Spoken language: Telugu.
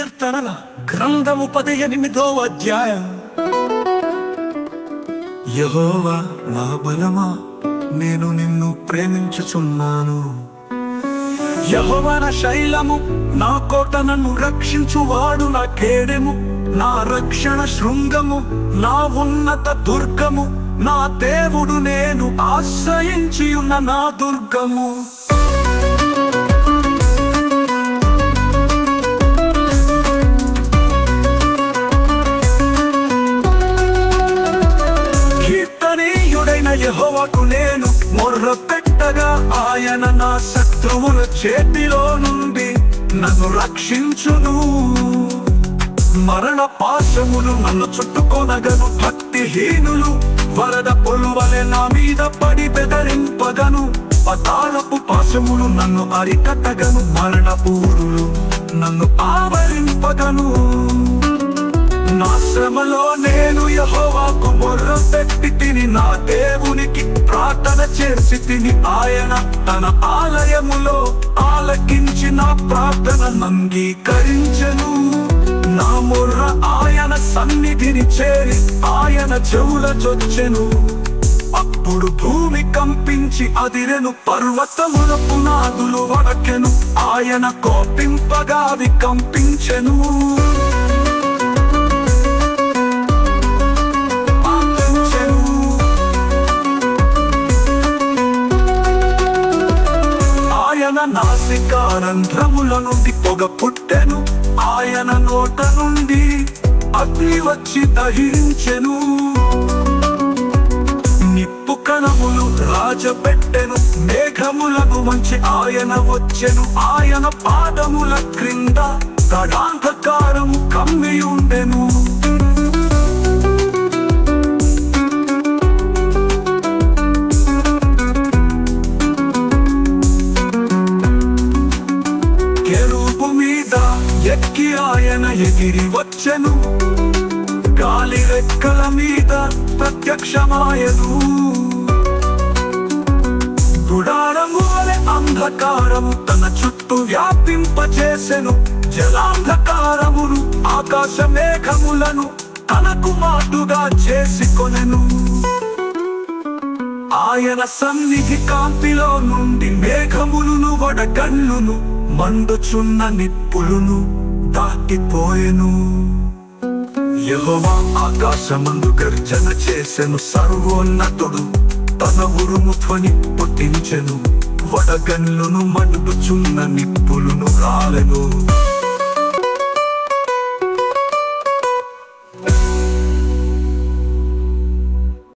కీర్తనల గ్రంథము 18వ అధ్యాయం. యెహోవా నా బలమా, నేను నిన్ను ప్రేమించుచున్నాను. యెహోవా నా శైలము, నా కోట, నన్ను రక్షించువాడు నా కేడెము, నా రక్షణ శృంగము, నా ఉన్నత దుర్గము, నా దేవుడు, నేను ఆశ్రయించియున్న నా దుర్గము. కీర్తనీయుడైన యెహోవాకు నేను మొర్ర పెట్టగా, ఆయన నా శత్రువుల చేతిలో నుండి నన్ను రక్షించును. మరణ పాశములు నన్ను చుట్టుకొనగను, భక్తిహీనులు వరద పొలువలే నా మీద పడి బెదరింపగను. పతాళపు పాశములు నన్ను అరికట్టగను, మరణపూరులు నన్ను ఆవరింపగను. నా శ్రమలో నేను యెహోవాకు మొర్ర పెట్టి తిని, నా దేవునికి ప్రార్థన చేసి తిని. ఆయన తన ఆలయములో ఆలకించి నా ప్రార్థనను అంగీకరించెను. నా మొర్ర ఆయన సన్నిధిని చేరి ఆయన చెవుల చొచ్చెను. అప్పుడు భూమి కంపించి అదిరెను, పర్వతముల పునాదులు వడకెను. ఆయన కోపింపగా అవి కంపించెను. ఆయన నాసికారంధ్రముల నుండి పొగ పుట్టెను, ఆయన నోట నుండి అగ్ని వచ్చి దహించెను. నిప్పు కణములు రాజపెట్టెను, మేఘములకు వంచి ఆయన వచ్చెను. ఆయన పాదముల క్రింద గాఢాంధకారము కమ్మి ఉండెను. కెరూబు మీద ఎక్కి ఆయన ఎగిరి వచ్చెను, గాలి రెక్కల మీద ప్రత్యక్షమాయను. గుడారము వలె అంధకారము తన చుట్టూ వ్యాపింపచేసెను. జలాంధకారమును ఆకాశ మేఘములను తనకు మాటుగా చేసుకొనెను. ఆయన సన్నిధి కాంతిలో నుండి మేఘములను వడగళ్ళును, మండుచున్న నిప్పులును దాటిపోయెను. యెహోవా ఆకాశమందు గర్జన చేసెను, సర్వోన్నతుడు తన ఉరుము ధ్వని పుట్టించెను. వడగళ్ళును మండుచున్న నిప్పులును రాలెను.